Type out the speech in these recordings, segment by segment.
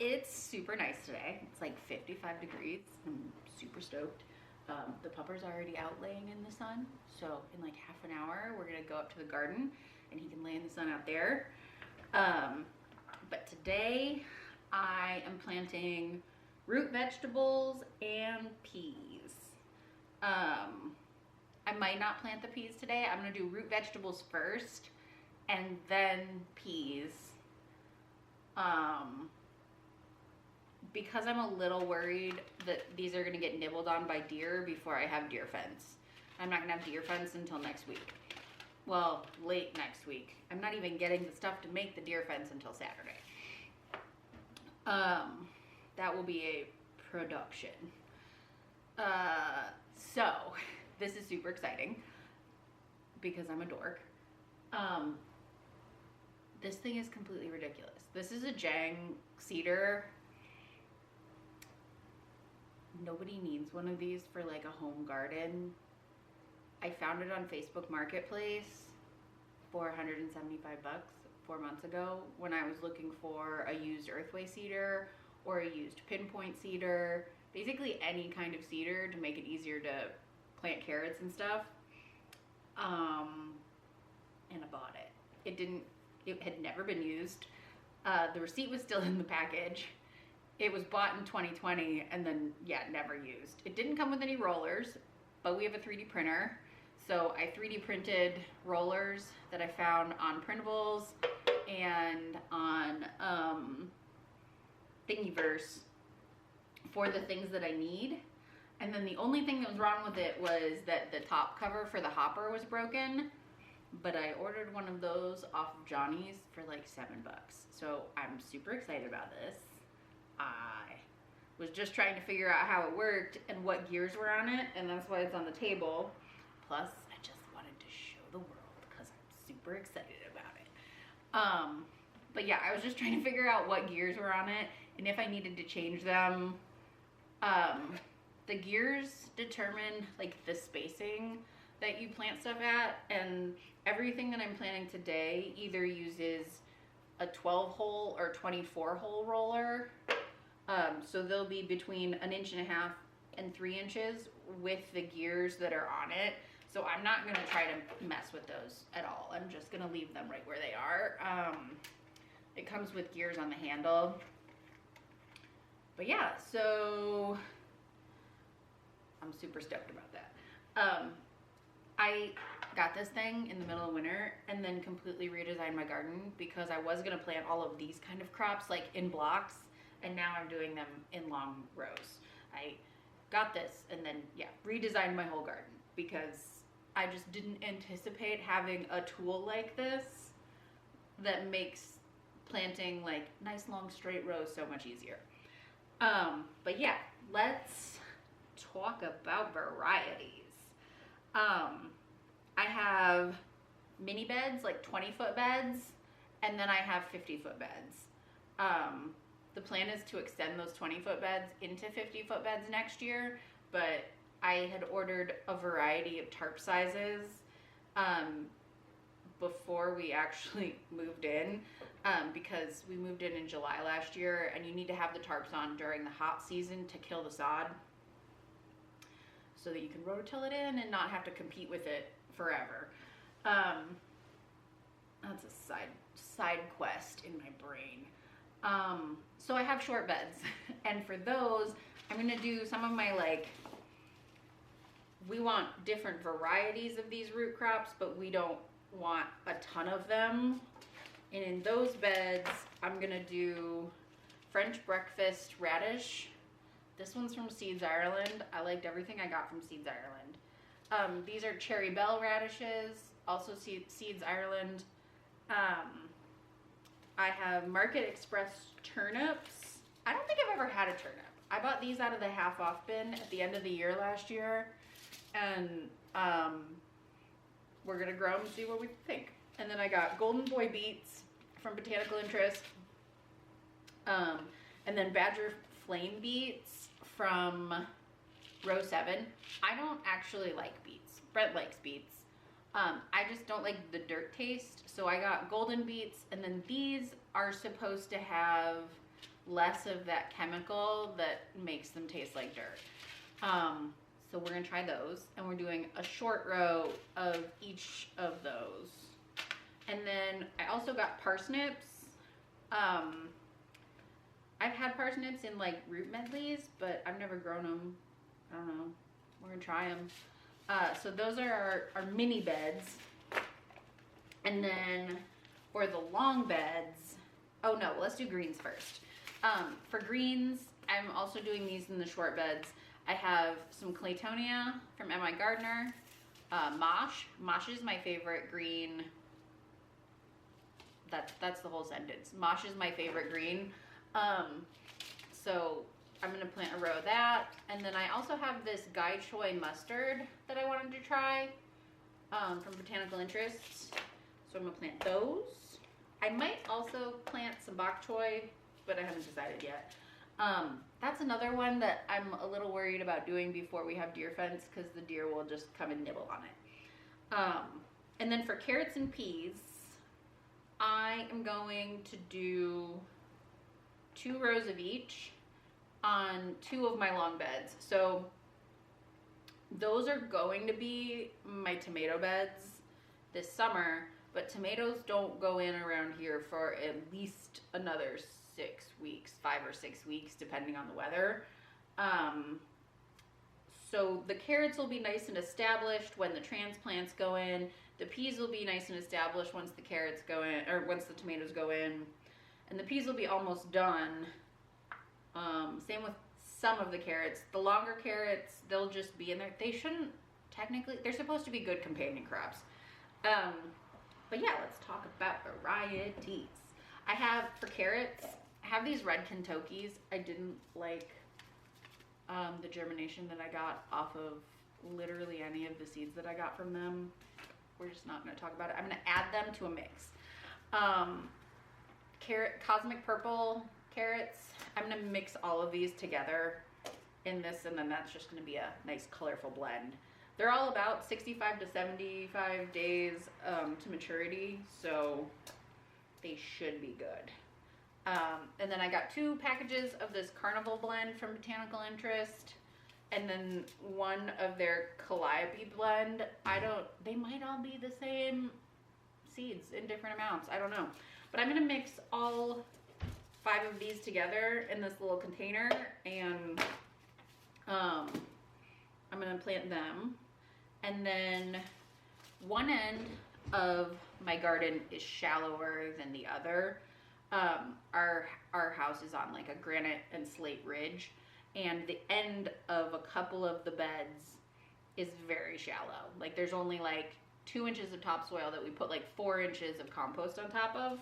It's super nice today. It's like 55 degrees. I'm super stoked. The pupper's already out laying in the sun. So in like half an hour, we're gonna go up to the garden and he can lay in the sun out there. But today I am planting root vegetables and peas. I might not plant the peas today. I'm gonna do root vegetables first and then peas. Because I'm a little worried that these are gonna get nibbled on by deer before I have deer fence. I'm not gonna have deer fence until next week. Well, late next week. I'm not even getting the stuff to make the deer fence until Saturday. That will be a production. So this is super exciting because I'm a dork. This thing is completely ridiculous. This is a Jang cedar. Nobody needs one of these for like a home garden. I found it on Facebook Marketplace for 175 bucks 4 months ago when I was looking for a used earthway cedar or a used pinpoint cedar, basically any kind of cedar to make it easier to plant carrots and stuff. And I bought it. It had never been used. The receipt was still in the package. It was bought in 2020 and then, yeah, never used. It didn't come with any rollers, but we have a 3D printer. So I 3D printed rollers that I found on Printables and on Thingiverse for the things that I need. And then the only thing that was wrong with it was that the top cover for the hopper was broken. But I ordered one of those off of Johnny's for like $7. So I'm super excited about this. I was just trying to figure out how it worked and what gears were on it, and that's why it's on the table. Plus, I just wanted to show the world because I'm super excited about it. But yeah, I was just trying to figure out what gears were on it and if I needed to change them. The gears determine like the spacing that you plant stuff at, and everything that I'm planting today either uses a 12 hole or 24 hole roller. So they'll be between 1.5 inches and 3 inches with the gears that are on it. So I'm not gonna try to mess with those at all. I'm just gonna leave them right where they are. It comes with gears on the handle. But yeah, so I'm super stoked about that. I got this thing in the middle of winter and then completely redesigned my garden because I was gonna plant all of these kind of crops like in blocks, and now I'm doing them in long rows. I got this and then, yeah, redesigned my whole garden because I just didn't anticipate having a tool like this that makes planting like nice long straight rows so much easier. But yeah, let's talk about varieties. I have mini beds, like 20-foot beds, and then I have 50-foot beds. The plan is to extend those 20-foot beds into 50-foot beds next year, but I had ordered a variety of tarp sizes before we actually moved in, because we moved in July last year, and you need to have the tarps on during the hot season to kill the sod so that you can rototill it in and not have to compete with it forever. That's a side quest in my brain. So I have short beds, and for those, I'm gonna do some of my like, we want different varieties of these root crops, but we don't want a ton of them. And in those beds, I'm gonna do French breakfast radish. This one's from Seeds Ireland. I liked everything I got from Seeds Ireland. These are cherry bell radishes, also Seeds Ireland. I have Market Express turnips. I don't think I've ever had a turnip. I bought these out of the half off bin at the end of the year last year, and we're gonna grow them and see what we think. And then I got Golden Boy beets from Botanical Interest, and then Badger Flame beets from row 7. I don't actually like beets. Brett likes beets. I just don't like the dirt taste, so I got golden beets, and then these are supposed to have less of that chemical that makes them taste like dirt. So we're gonna try those, and we're doing a short row of each of those. And then I also got parsnips. I've had parsnips in like root medleys, but I've never grown them. I don't know. We're gonna try them. So those are our mini beds. And then for the long beds, oh no, let's do greens first. For greens, I'm also doing these in the short beds. I have some Claytonia from M.I. Gardner. Mosh. Mosh is my favorite green. That's the whole sentence. Mosh is my favorite green. So I'm gonna plant a row of that. And then I also have this Gai Choi mustard that I wanted to try from Botanical Interests. So I'm gonna plant those. I might also plant some bok choy, but I haven't decided yet. That's another one that I'm a little worried about doing before we have deer fence, because the deer will just come and nibble on it. And then for carrots and peas, I am going to do 2 rows of each on 2 of my long beds. So those are going to be my tomato beds this summer, but tomatoes don't go in around here for at least another 6 weeks, 5 or 6 weeks, depending on the weather. So the carrots will be nice and established when the transplants go in. The peas will be nice and established once the carrots go in, or once the tomatoes go in. And the peas will be almost done. Same with some of the carrots. The longer carrots, they'll just be in there. They shouldn't, technically, they're supposed to be good companion crops. But yeah, let's talk about varieties. I have, for carrots, I have these red Kentokis. I didn't like the germination that I got off of literally any of the seeds that I got from them. We're just not going to talk about it. I'm going to add them to a mix. Cosmic purple carrots. I'm going to mix all of these together in this, and then that's just going to be a nice colorful blend. They're all about 65 to 75 days to maturity, so they should be good. And then I got 2 packages of this Carnival blend from Botanical Interest, and then 1 of their Calliope blend. They might all be the same seeds in different amounts. I don't know. But I'm gonna mix all 5 of these together in this little container, and I'm gonna plant them. And then one end of my garden is shallower than the other. Our house is on like a granite and slate ridge, and the end of a couple of the beds is very shallow. Like there's only like 2 inches of topsoil that we put like 4 inches of compost on top of.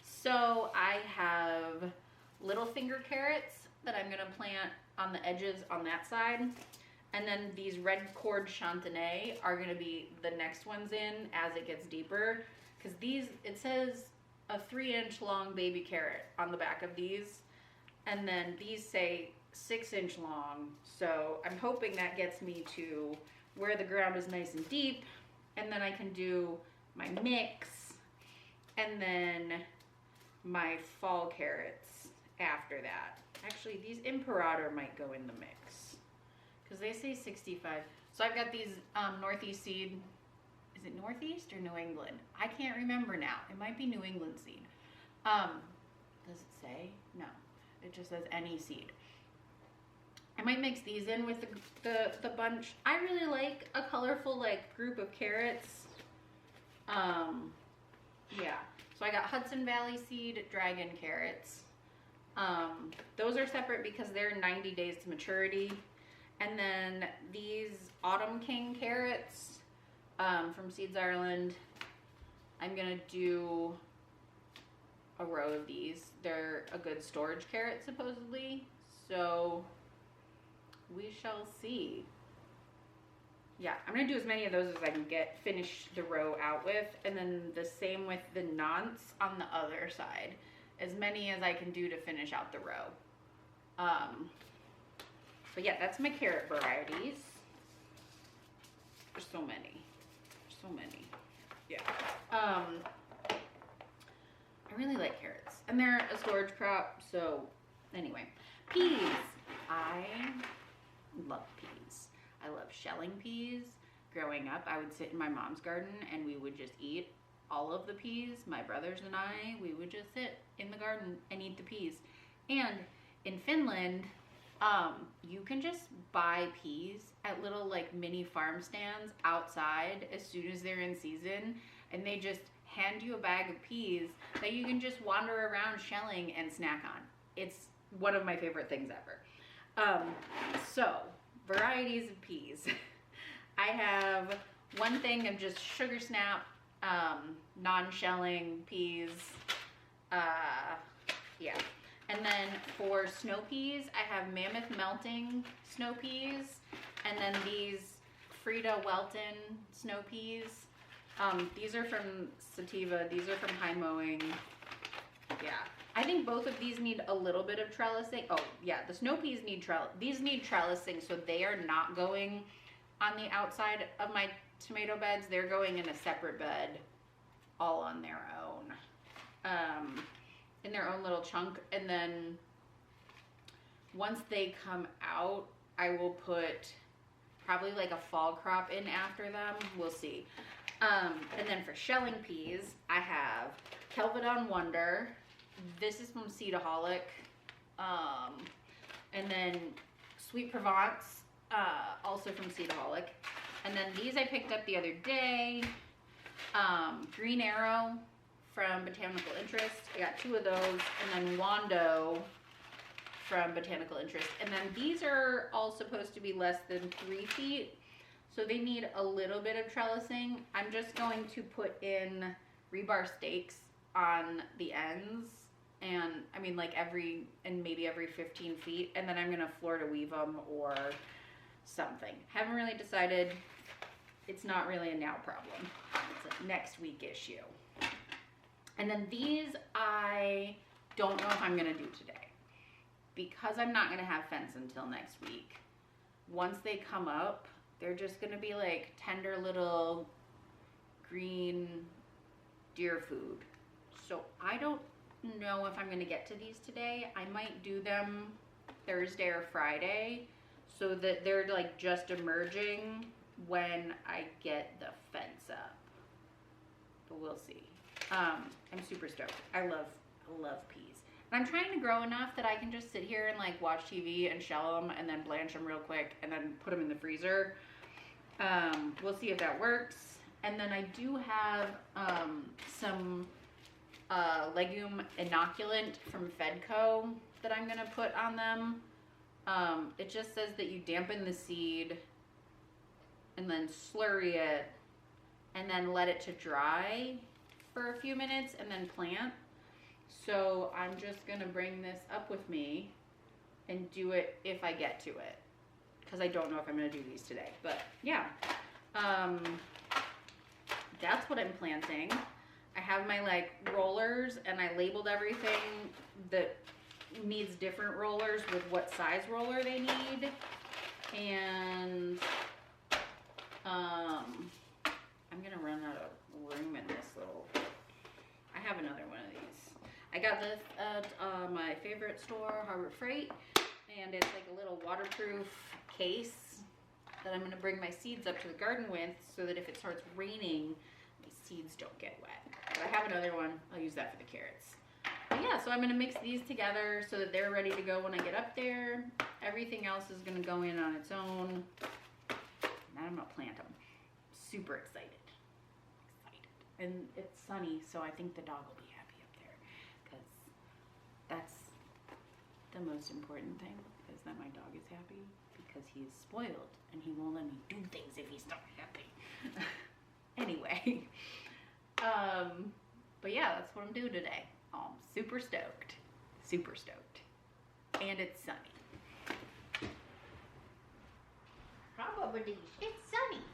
So I have little finger carrots that I'm gonna plant on the edges on that side. And then these red cord chantenay are gonna be the next ones in as it gets deeper. Cause these, it says a 3-inch long baby carrot on the back of these. And then these say 6-inch long. So I'm hoping that gets me to where the ground is nice and deep. And then I can do my mix and then my fall carrots after that. Actually, these Imperator might go in the mix because they say 65. So I've got these Northeast seed. Is it Northeast or New England? I can't remember now. It might be New England seed. Does it say? No. It just says any seed. I might mix these in with the bunch. I really like a colorful like group of carrots. Yeah. So I got Hudson Valley seed dragon carrots. Those are separate because they're 90 days to maturity. And then these Autumn King carrots from Seeds Ireland, I'm gonna do a row of these. They're a good storage carrot supposedly, so we shall see. Yeah, I'm gonna do as many of those as I can finish the row out with, and then the same with the nonce on the other side. As many as I can do to finish out the row. But yeah, that's my carrot varieties. There's so many. So many. Yeah. I really like carrots. And they're a storage crop, so Anyway, peas. I love peas. I love shelling peas. Growing up, I would sit in my mom's garden and we would just eat all of the peas. My brothers and I, we would just sit in the garden and eat the peas. And in Finland, you can just buy peas at little like mini farm stands outside as soon as they're in season, and they just hand you a bag of peas that you can just wander around shelling and snack on. It's one of my favorite things ever. So, varieties of peas. I have one thing of just sugar snap, non-shelling peas. Yeah. And then for snow peas, I have Mammoth Melting snow peas, and then these Frida Welton snow peas. These are from Sativa. These are from High Mowing. Yeah. I think both of these need a little bit of trellising. Oh, yeah, the snow peas need these need trellising, so they are not going on the outside of my tomato beds. They're going in a separate bed, all on their own, in their own little chunk. And then once they come out, I will put probably like a fall crop in after them. We'll see. And then for shelling peas, I have Kelvedon Wonder. This is from Seedaholic. And then Sweet Provence, also from Seedaholic. And then these I picked up the other day. Green Arrow from Botanical Interest. I got 2 of those. And then Wando from Botanical Interest. And then these are all supposed to be less than 3 feet. So they need a little bit of trellising. I'm just going to put in rebar stakes on the ends. And I mean like maybe every 15 feet. And then I'm gonna floor to weave them or something. Haven't really decided. It's not really a now problem. It's a next week issue. And then these I don't know if I'm gonna do today, because I'm not gonna have fence until next week. Once they come up, they're just gonna be like tender little green deer food. So I don't know if I'm gonna get to these today. I might do them Thursday or Friday so that they're like just emerging when I get the fence up. But we'll see. I'm super stoked. I love peas. And I'm trying to grow enough that I can just sit here and like watch TV and shell them and then blanch them real quick and then put them in the freezer. We'll see if that works. And then I do have some legume inoculant from Fedco that I'm gonna put on them. It just says that you dampen the seed and then slurry it and then let it to dry for a few minutes and then plant. So I'm just gonna bring this up with me and do it if I get to it, because I don't know if I'm gonna do these today. But yeah, that's what I'm planting. I have my like rollers and I labeled everything that needs different rollers with what size roller they need. And I'm gonna run out of room in this little, I have another one of these. I got this at my favorite store, Harbor Freight, and it's like a little waterproof case that I'm gonna bring my seeds up to the garden with, so that if it starts raining, my seeds don't get wet. But I have another one, I'll use that for the carrots. But yeah, so I'm gonna mix these together so that they're ready to go when I get up there. Everything else is gonna go in on its own. Now I'm gonna plant them. Super excited. And it's sunny, so I think the dog will be happy up there, because that's the most important thing, is that my dog is happy, because he's spoiled and he won't let me do things if he's not happy. Anyway, but yeah, that's what I'm doing today. I'm super stoked, and it's sunny. Probably it's sunny.